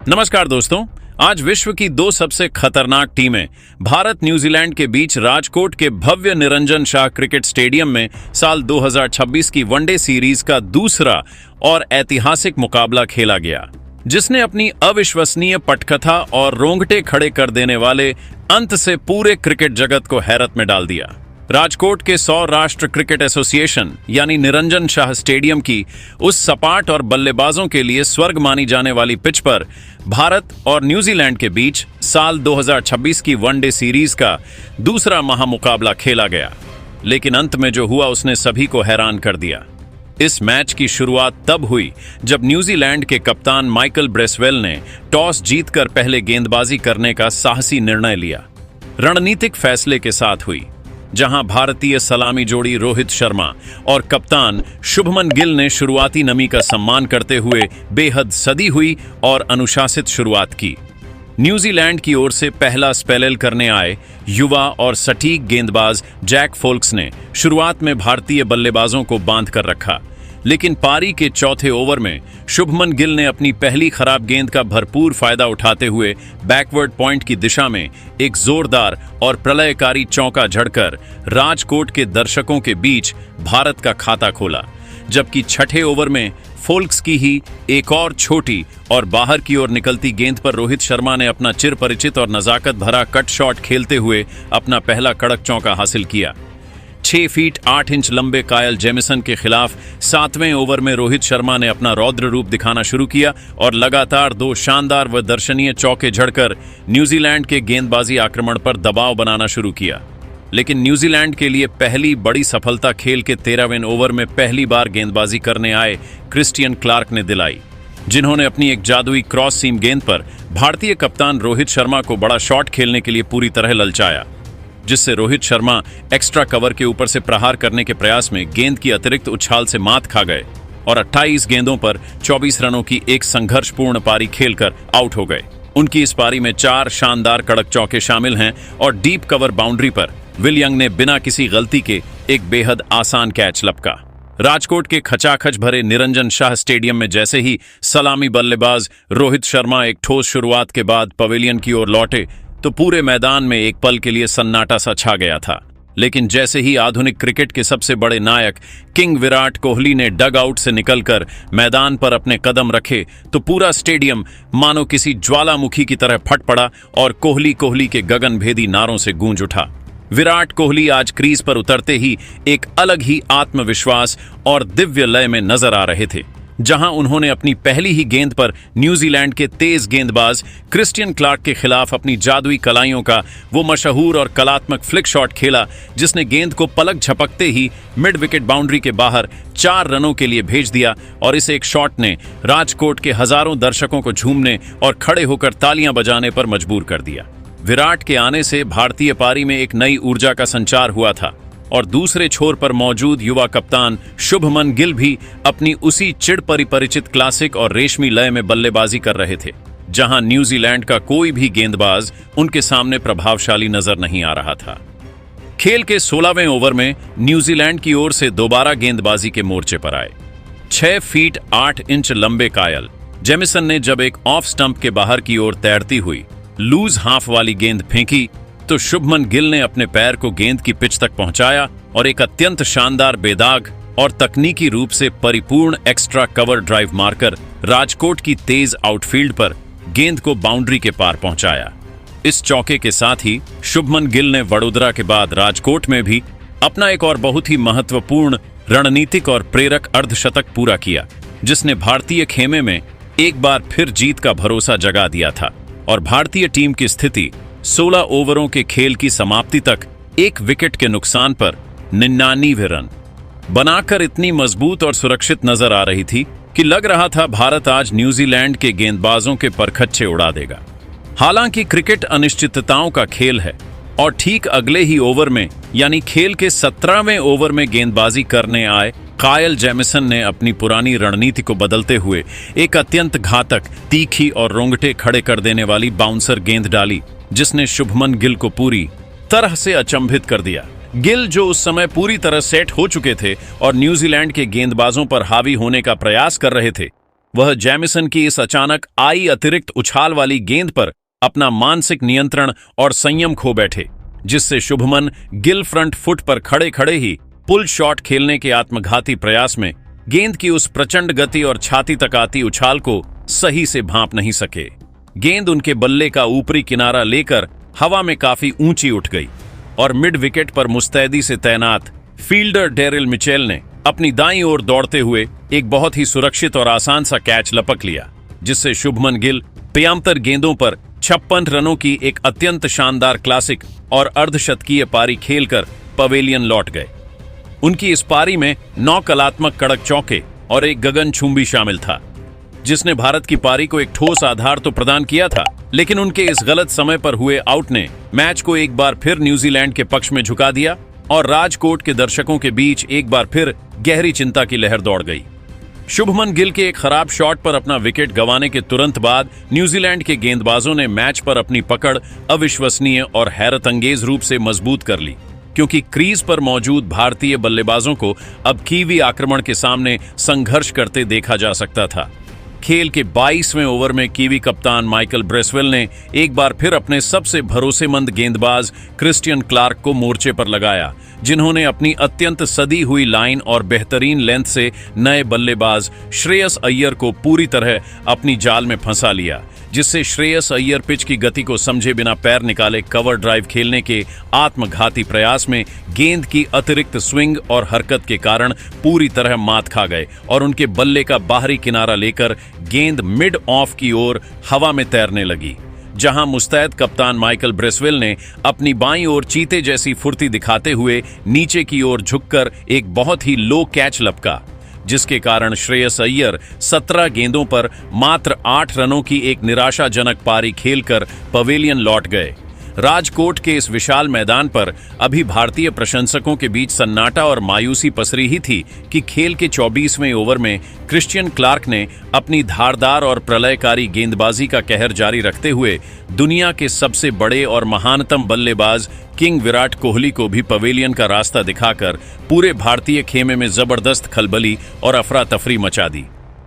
नमस्कार दोस्तों। आज विश्व की दो सबसे खतरनाक टीमें भारत न्यूजीलैंड के बीच राजकोट के भव्य निरंजन शाह क्रिकेट स्टेडियम में साल 2026 की वनडे सीरीज का दूसरा और ऐतिहासिक मुकाबला खेला गया, जिसने अपनी अविश्वसनीय पटकथा और रोंगटे खड़े कर देने वाले अंत से पूरे क्रिकेट जगत को हैरत में डाल दिया। राजकोट के सौराष्ट्र क्रिकेट एसोसिएशन यानी निरंजन शाह स्टेडियम की उस सपाट और बल्लेबाजों के लिए स्वर्ग मानी जाने वाली पिच पर भारत और न्यूजीलैंड के बीच साल 2026 की वनडे सीरीज का दूसरा महामुकाबला खेला गया। लेकिन अंत में जो हुआ उसने सभी को हैरान कर दिया। इस मैच की शुरुआत तब हुई जब न्यूजीलैंड के कप्तान माइकल ब्रेसवेल ने टॉस जीतकर पहले गेंदबाजी करने का साहसी निर्णय लिया। रणनीतिक फैसले के साथ हुई, जहां भारतीय सलामी जोड़ी रोहित शर्मा और कप्तान शुभमन गिल ने शुरुआती नमी का सम्मान करते हुए बेहद सदी हुई और अनुशासित शुरुआत की। न्यूजीलैंड की ओर से पहला स्पेल करने आए युवा और सटीक गेंदबाज जैक फोल्क्स ने शुरुआत में भारतीय बल्लेबाजों को बांध कर रखा, लेकिन पारी के चौथे ओवर में शुभमन गिल ने अपनी पहली खराब गेंद का भरपूर फायदा उठाते हुए बैकवर्ड पॉइंट की दिशा में एक जोरदार और प्रलयकारी चौका झड़कर राजकोट के दर्शकों के बीच भारत का खाता खोला। जबकि छठे ओवर में फोल्क्स की ही एक और छोटी और बाहर की ओर निकलती गेंद पर रोहित शर्मा ने अपना चिर परिचित और नजाकत भरा कट शॉट खेलते हुए अपना पहला कड़क चौका हासिल किया। 6 फीट 8 इंच लंबे कायल जेमिसन के खिलाफ 7वें ओवर में रोहित शर्मा ने अपना रौद्र रूप दिखाना शुरू किया और लगातार 2 शानदार व दर्शनीय चौके झड़कर न्यूजीलैंड के गेंदबाजी आक्रमण पर दबाव बनाना शुरू किया। लेकिन न्यूजीलैंड के लिए पहली बड़ी सफलता खेल के 13वें ओवर में पहली बार गेंदबाजी करने आए क्रिस्टियन क्लार्क ने दिलाई, जिन्होंने अपनी एक जादुई क्रॉस सीम गेंद पर भारतीय कप्तान रोहित शर्मा को बड़ा शॉट खेलने के लिए पूरी तरह ललचाया, जिससे रोहित शर्मा एक्स्ट्रा कवर के ऊपर से प्रहार करने के प्रयास में गेंद की अतिरिक्त उछाल से मात खा गए और 28 गेंदों पर 24 रनों की एक संघर्षपूर्ण पारी खेलकर आउट हो गए। उनकी इस पारी में 4 शानदार कड़क चौके शामिल हैं और डीप कवर बाउंड्री पर विल यंग ने बिना किसी गलती के एक बेहद आसान कैच लपका। राजकोट के खचाखच भरे निरंजन शाह स्टेडियम में जैसे ही सलामी बल्लेबाज रोहित शर्मा एक ठोस शुरुआत के बाद पवेलियन की ओर लौटे तो पूरे मैदान में एक पल के लिए सन्नाटा सा छा गया था। लेकिन जैसे ही आधुनिक क्रिकेट के सबसे बड़े नायक किंग विराट कोहली ने डग आउट से निकलकर मैदान पर अपने कदम रखे तो पूरा स्टेडियम मानो किसी ज्वालामुखी की तरह फट पड़ा और कोहली कोहली के गगनभेदी नारों से गूंज उठा। विराट कोहली आज क्रीज पर उतरते ही एक अलग ही आत्मविश्वास और दिव्य लय में नजर आ रहे थे, जहां उन्होंने अपनी पहली ही गेंद पर न्यूजीलैंड के तेज गेंदबाज क्रिस्टियन क्लार्क के खिलाफ अपनी जादुई कलाइयों का वो मशहूर और कलात्मक फ्लिक शॉट खेला, जिसने गेंद को पलक झपकते ही मिड विकेट बाउंड्री के बाहर 4 रनों के लिए भेज दिया और इस एक शॉट ने राजकोट के हजारों दर्शकों को झूमने और खड़े होकर तालियां बजाने पर मजबूर कर दिया। विराट के आने से भारतीय पारी में एक नई ऊर्जा का संचार हुआ था और दूसरे छोर पर मौजूद युवा कप्तान शुभमन गिल भी अपनी उसी चिड़ परिचित क्लासिक और रेशमी लय में बल्लेबाजी कर रहे थे, जहां न्यूजीलैंड का कोई भी गेंदबाज उनके सामने प्रभावशाली नजर नहीं आ रहा था। खेल के 16वें ओवर में न्यूजीलैंड की ओर से दोबारा गेंदबाजी के मोर्चे पर आए। 6 फीट 8 इंच लंबे कायल जेमिसन ने जब एक ऑफ स्टंप के बाहर की ओर तैरती हुई लूज हाफ वाली गेंद फेंकी तो शुभमन गिल ने अपने पैर को गेंद की पिच तक पहुंचाया और एक अत्यंत शानदार बेदाग और तकनीकी रूप से परिपूर्ण एक्स्ट्रा कवर ड्राइव मारकर राजकोट की तेज आउटफील्ड पर गेंद को बाउंड्री के पार पहुंचाया। इस चौके के साथ ही शुभमन गिल ने वडोदरा के बाद राजकोट में भी अपना एक और बहुत ही महत्वपूर्ण रणनीतिक और प्रेरक अर्धशतक पूरा किया, जिसने भारतीय खेमे में एक बार फिर जीत का भरोसा जगा दिया था और भारतीय टीम की स्थिति 16 ओवरों के खेल की समाप्ति तक एक विकेट के नुकसान पर 99 रन बनाकर इतनी मजबूत और सुरक्षित नजर आ रही थी कि लग रहा था भारत आज न्यूजीलैंड के गेंदबाजों के परखच्चे उड़ा देगा। हालांकि क्रिकेट अनिश्चितताओं का खेल है और ठीक अगले ही ओवर में यानी खेल के 17वें ओवर में गेंदबाजी करने आए कायल जेमिसन ने अपनी पुरानी रणनीति को बदलते हुए एक अत्यंत घातक, तीखी और रोंगटे खड़े कर देने वाली बाउंसर गेंद डाली, जिसने शुभमन गिल को पूरी तरह से अचंभित कर दिया। गिल, जो उस समय पूरी तरह सेट हो चुके थे और न्यूजीलैंड के गेंदबाजों पर हावी होने का प्रयास कर रहे थे, वह जैमिसन की इस अचानक आई अतिरिक्त उछाल वाली गेंद पर अपना मानसिक नियंत्रण और संयम खो बैठे, जिससे शुभमन गिल फ्रंट फुट पर खड़े खड़े ही पुल शॉट खेलने के आत्मघाती प्रयास में गेंद की उस प्रचंड गति और छाती तक आती उछाल को सही से भांप नहीं सके। गेंद उनके बल्ले का ऊपरी किनारा लेकर हवा में काफी ऊंची उठ गई और मिड विकेट पर मुस्तैदी से तैनात फील्डर डेरिल मिचेल ने अपनी दाईं ओर दौड़ते हुए एक बहुत ही सुरक्षित और आसान सा कैच लपक लिया, जिससे शुभमन गिल प्यांतर गेंदों पर 56 रनों की एक अत्यंत शानदार क्लासिक और अर्धशतकीय पारी खेलकर पवेलियन लौट गए। उनकी इस पारी में 9 कलात्मक कड़क चौके और एक गगनचुंबी शामिल था, जिसने भारत की पारी को एक ठोस आधार तो प्रदान किया था, लेकिन उनके इस गलत समय पर हुए आउट ने मैच को एक बार फिर न्यूजीलैंड के पक्ष में झुका दिया और राजकोट के दर्शकों के बीच एक बार फिर गहरी चिंता की लहर दौड़ गई। शुभमन गिल के एक खराब शॉट पर अपना विकेट गंवाने के तुरंत बाद न्यूजीलैंड के गेंदबाजों ने मैच पर अपनी पकड़ अविश्वसनीय और हैरतअंगेज रूप से मजबूत कर ली, क्योंकि क्रीज पर मौजूद भारतीय बल्लेबाजों को अब कीवी आक्रमण के सामने संघर्ष करते देखा जा सकता था। खेल के 22वें ओवर में कीवी कप्तान माइकल ब्रेसवेल ने एक बार फिर अपने सबसे भरोसेमंद गेंदबाज क्रिस्टियन क्लार्क को मोर्चे पर लगाया, जिन्होंने अपनी अत्यंत सदी हुई लाइन और बेहतरीन लेंथ से नए बल्लेबाज श्रेयस अय्यर को पूरी तरह अपनी जाल में फंसा लिया, जिससे श्रेयस अय्यर पिच की गति को समझे बिना पैर निकाले कवर ड्राइव खेलने के आत्मघाती प्रयास में गेंद की अतिरिक्त स्विंग और हरकत के कारण पूरी तरह मात खा गए और उनके बल्ले का बाहरी किनारा लेकर गेंद मिड ऑफ की ओर हवा में तैरने लगी, जहां मुस्तैद कप्तान माइकल ब्रेसवेल ने अपनी बाईं ओर चीते जैसी फुर्ती दिखाते हुए नीचे की ओर झुककर एक बहुत ही लो कैच लपका, जिसके कारण श्रेयस अय्यर 17 गेंदों पर मात्र 8 रनों की एक निराशाजनक पारी खेलकर पवेलियन लौट गए। राजकोट के इस विशाल मैदान पर अभी भारतीय प्रशंसकों के बीच सन्नाटा और मायूसी पसरी ही थी कि खेल के 24वें ओवर में क्रिस्टियन क्लार्क ने अपनी धारदार और प्रलयकारी गेंदबाजी का कहर जारी रखते हुए दुनिया के सबसे बड़े और महानतम बल्लेबाज किंग विराट कोहली को भी पवेलियन का रास्ता दिखाकर पूरे भारतीय खेमे में जबरदस्त खलबली और अफरा तफरी मचा दी।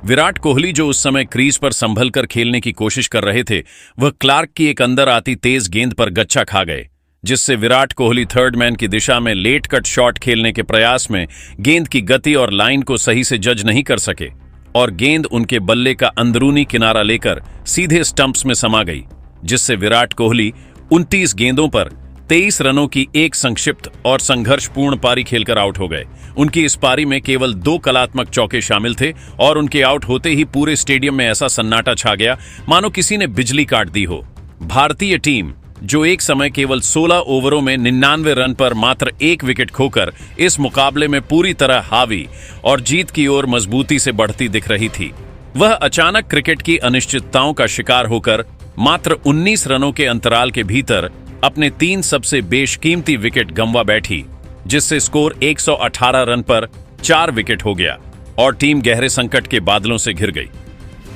विराट कोहली, जो उस समय क्रीज पर संभल कर खेलने की कोशिश कर रहे थे, वह क्लार्क की एक अंदर आती तेज गेंद पर गच्छा खा गए, जिससे विराट कोहली थर्ड मैन की दिशा में लेट कट शॉट खेलने के प्रयास में गेंद की गति और लाइन को सही से जज नहीं कर सके और गेंद उनके बल्ले का अंदरूनी किनारा लेकर सीधे स्टंप्स में समा गई, जिससे विराट कोहली 29 गेंदों पर 23 रनों की एक संक्षिप्त और संघर्षपूर्ण पारी खेलकर आउट हो गए। उनकी इस पारी में केवल 2 कलात्मक चौके शामिल थे और उनके आउट होते ही पूरे स्टेडियम में ऐसा सन्नाटा छा गया मानो किसी ने बिजली काट दी हो। भारतीय टीम, जो एक समय केवल 16 ओवरों में 99 रन पर मात्र 1 विकेट खोकर इस मुकाबले में पूरी तरह हावी और जीत की ओर मजबूती से बढ़ती दिख रही थी, वह अचानक क्रिकेट की अनिश्चितताओं का शिकार होकर मात्र 19 रनों के अंतराल के भीतर अपने 3 सबसे बेशकीमती विकेट गंवा बैठी, जिससे स्कोर 118 रन पर 4 विकेट हो गया और टीम गहरे संकट के बादलों से घिर गई।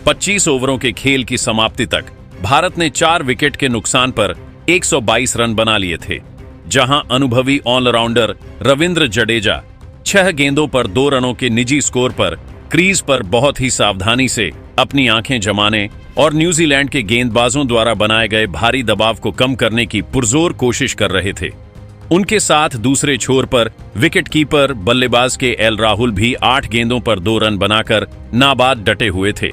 25 ओवरों के खेल की समाप्ति तक भारत ने 4 विकेट के नुकसान पर 122 रन बना लिए थे, जहां अनुभवी ऑलराउंडर रविंद्र जडेजा 6 गेंदों पर 2 रनों के निजी स्कोर पर क्रीज पर बहुत ही सावधानी से अपनी आंखें जमाने और न्यूजीलैंड के गेंदबाजों द्वारा बनाए गए भारी दबाव को कम करने की पुरजोर कोशिश कर रहे थे। उनके साथ दूसरे छोर पर विकेटकीपर बल्लेबाज के एल राहुल भी 8 गेंदों पर 2 रन बनाकर नाबाद डटे हुए थे,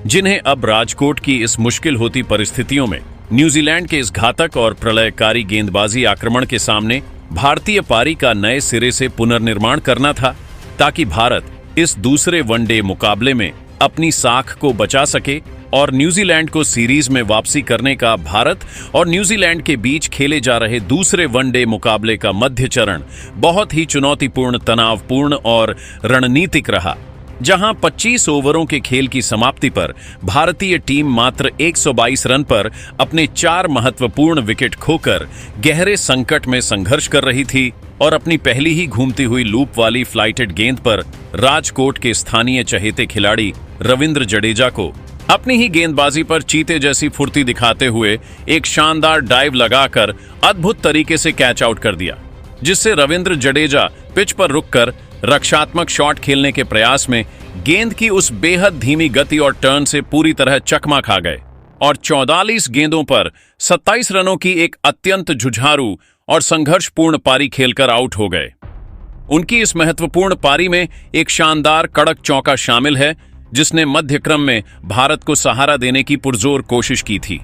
जिन्हें अब राजकोट की इस मुश्किल होती परिस्थितियों में न्यूजीलैंड के इस घातक और प्रलयकारी गेंदबाजी आक्रमण के सामने भारतीय पारी का नए सिरे से पुनर्निर्माण करना था, ताकि भारत इस दूसरे वनडे मुकाबले में अपनी साख को बचा सके और न्यूजीलैंड को सीरीज में वापसी करने का भारत और न्यूजीलैंड के बीच खेले जा रहे दूसरे वनडे मुकाबले का मध्य चरण बहुत ही चुनौतीपूर्ण, तनावपूर्ण और रणनीतिक रहा, जहां 25 ओवरों के खेल की समाप्ति पर भारतीय टीम मात्र 122 रन पर अपने 4 महत्वपूर्ण विकेट खोकर गहरे संकट में संघर्ष कर रही थी और अपनी पहली ही घूमती हुई लूप वाली फ्लाइटेड गेंद पर राजकोट के स्थानीय चहेते खिलाड़ी रविंद्र जडेजा को अपनी ही गेंदबाजी पर चीते जैसी फुर्ती दिखाते हुए एक शानदार डाइव लगाकर अद्भुत तरीके से कैच आउट कर दिया, जिससे रविंद्र जडेजा पिच पर रुककर रक्षात्मक शॉट खेलने के प्रयास में गेंद की उस बेहद धीमी गति और टर्न से पूरी तरह चकमा खा गए और 44 गेंदों पर 27 रनों की एक अत्यंत जुझारू और संघर्षपूर्ण पारी खेलकर आउट हो गए। उनकी इस महत्वपूर्ण पारी में एक शानदार कड़क चौका शामिल है, जिसने मध्य क्रम में भारत को सहारा देने की पुरजोर कोशिश की थी।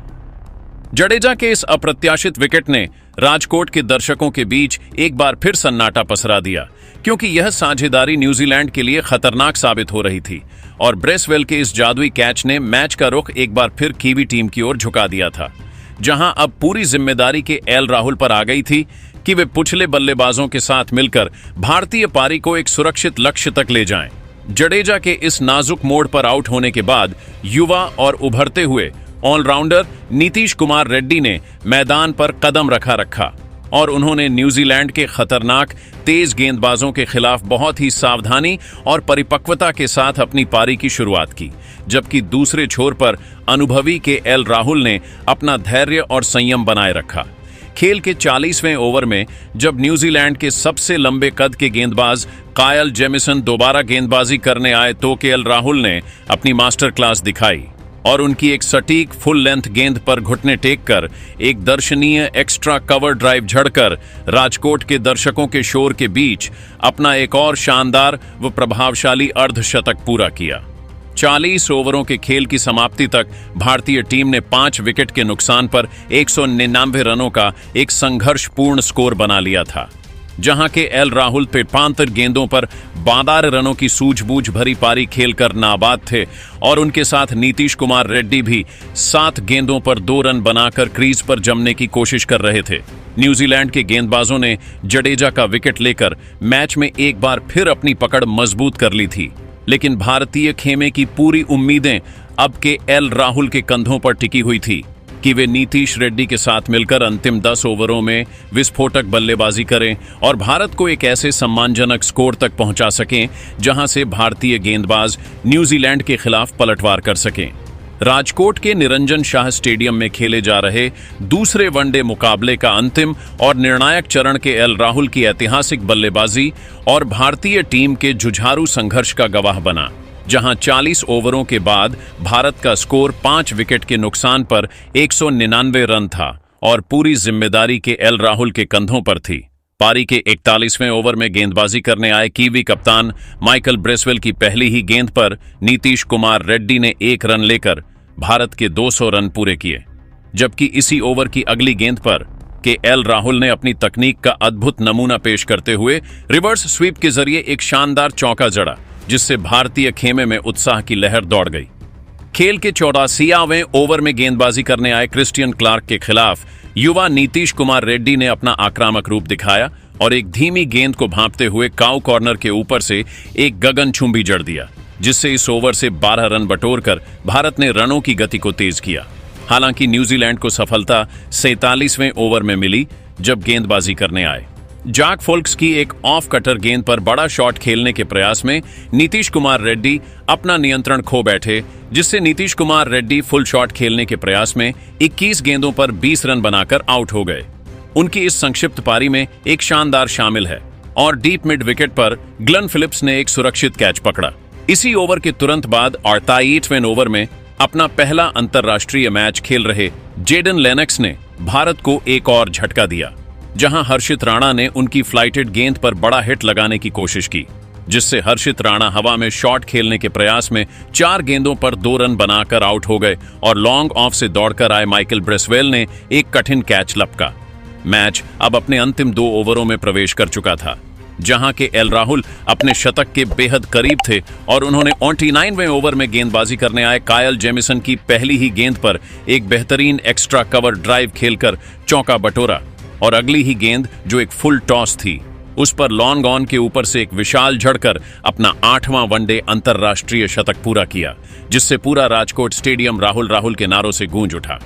जडेजा के इस अप्रत्याशित विकेट ने राजकोट के दर्शकों के बीच एक बार फिर सन्नाटा पसरा दिया, क्योंकि यह साझेदारी न्यूजीलैंड के लिए खतरनाक साबित हो रही थी और ब्रेसवेल के इस जादुई कैच ने मैच का रुख एक बार फिर कीवी टीम की ओर झुका दिया था, जहां अब पूरी जिम्मेदारी के एल राहुल पर आ गई थी कि वे पिछले बल्लेबाजों के साथ मिलकर भारतीय पारी को एक सुरक्षित लक्ष्य तक ले जाएं। जडेजा के इस नाजुक मोड़ पर आउट होने के बाद युवा और उभरते हुए ऑलराउंडर नीतीश कुमार रेड्डी ने मैदान पर कदम रखा और उन्होंने न्यूजीलैंड के खतरनाक तेज गेंदबाजों के खिलाफ बहुत ही सावधानी और परिपक्वता के साथ अपनी पारी की शुरुआत की, जबकि दूसरे छोर पर अनुभवी के एल राहुल ने अपना धैर्य और संयम बनाए रखा। खेल के 40वें ओवर में जब न्यूजीलैंड के सबसे लंबे कद के गेंदबाज कायल जेमिसन दोबारा गेंदबाजी करने आए तो एल राहुल ने अपनी मास्टर क्लास दिखाई और उनकी एक सटीक फुल लेंथ गेंद पर घुटने टेक कर एक दर्शनीय एक्स्ट्रा कवर ड्राइव झड़कर राजकोट के दर्शकों के शोर के बीच अपना एक और शानदार व प्रभावशाली अर्धशतक पूरा किया। 40 ओवरों के खेल की समाप्ति तक भारतीय टीम ने 5 विकेट के नुकसान पर 199 रनों का एक संघर्षपूर्ण स्कोर बना लिया था, जहां के एल राहुल 75 गेंदों पर 12 रनों की सूझबूझ भरी पारी खेलकर नाबाद थे और उनके साथ नीतीश कुमार रेड्डी भी 7 गेंदों पर 2 रन बनाकर क्रीज पर जमने की कोशिश कर रहे थे। न्यूजीलैंड के गेंदबाजों ने जडेजा का विकेट लेकर मैच में एक बार फिर अपनी पकड़ मजबूत कर ली थी, लेकिन भारतीय खेमे की पूरी उम्मीदें अब के एल राहुल के कंधों पर टिकी हुई थी कि वे नीतीश रेड्डी के साथ मिलकर अंतिम 10 ओवरों में विस्फोटक बल्लेबाजी करें और भारत को एक ऐसे सम्मानजनक स्कोर तक पहुंचा सकें जहां से भारतीय गेंदबाज न्यूजीलैंड के खिलाफ पलटवार कर सकें। राजकोट के निरंजन शाह स्टेडियम में खेले जा रहे दूसरे वनडे मुकाबले का अंतिम और निर्णायक चरण के एल राहुल की ऐतिहासिक बल्लेबाजी और भारतीय टीम के जुझारू संघर्ष का गवाह बना, जहां 40 ओवरों के बाद भारत का स्कोर 5 विकेट के नुकसान पर 199 रन था और पूरी जिम्मेदारी के एल राहुल के कंधों पर थी। पारी के 41वें ओवर में गेंदबाजी करने आए कीवी कप्तान माइकल ब्रेसवेल की पहली ही गेंद पर नीतीश कुमार रेड्डी ने 1 रन लेकर भारत के 200 रन पूरे किए, जबकि इसी ओवर की अगली गेंद पर के एल राहुल ने अपनी तकनीक का अद्भुत नमूना पेश करते हुए रिवर्स स्वीप के जरिए एक शानदार चौका जड़ा, जिससे भारतीय खेमे में उत्साह की लहर दौड़ गई। खेल के 84वें ओवर में गेंदबाजी करने आए क्रिस्टियन क्लार्क के खिलाफ युवा नीतीश कुमार रेड्डी ने अपना आक्रामक रूप दिखाया और एक धीमी गेंद को भांपते हुए काउ कॉर्नर के ऊपर से एक गगनचुंबी जड़ दिया, जिससे इस ओवर से 12 रन बटोरकर भारत ने रनों की गति को तेज किया। हालांकि न्यूजीलैंड को सफलता 47वें ओवर में मिली, जब गेंदबाजी करने आए जैक फोल्क्स की एक ऑफ कटर गेंद पर बड़ा शॉट खेलने के प्रयास में नीतीश कुमार रेड्डी अपना नियंत्रण खो बैठे, जिससे नीतीश कुमार रेड्डी फुल शॉट खेलने के प्रयास में 21 गेंदों पर 20 रन बनाकर आउट हो गए। उनकी इस संक्षिप्त पारी में एक शानदार शामिल है और डीप मिड विकेट पर ग्लेन फिलिप्स ने एक सुरक्षित कैच पकड़ा। इसी ओवर के तुरंत बाद 48वें ओवर में अपना पहला अंतर्राष्ट्रीय मैच खेल रहे जेडन लेनक्स ने भारत को एक और झटका दिया, जहां हर्षित राणा ने उनकी फ्लाइटेड गेंद पर बड़ा हिट लगाने की कोशिश की, जिससे हर्षित राणा हवा में शॉट खेलने के प्रयास में 4 गेंदों पर 2 रन बनाकर आउट हो गए और लॉन्ग ऑफ से दौड़कर आए माइकल ब्रेसवेल ने एक कठिन कैच लपका। मैच अब अपने अंतिम 2 ओवरों में प्रवेश कर चुका था, जहां के एल राहुल अपने शतक के बेहद करीब थे और उन्होंने 49वें ओवर में गेंदबाजी करने आए कायल जेमिसन की पहली ही गेंद पर एक बेहतरीन एक्स्ट्रा कवर ड्राइव खेलकर चौका बटोरा और अगली ही गेंद, जो एक फुल टॉस थी, उस पर लॉन्ग ऑन के ऊपर से एक विशाल झड़कर अपना 8वां वनडे अंतर्राष्ट्रीय शतक पूरा किया, जिससे पूरा राजकोट स्टेडियम राहुल राहुल के नारों से गूंज उठा।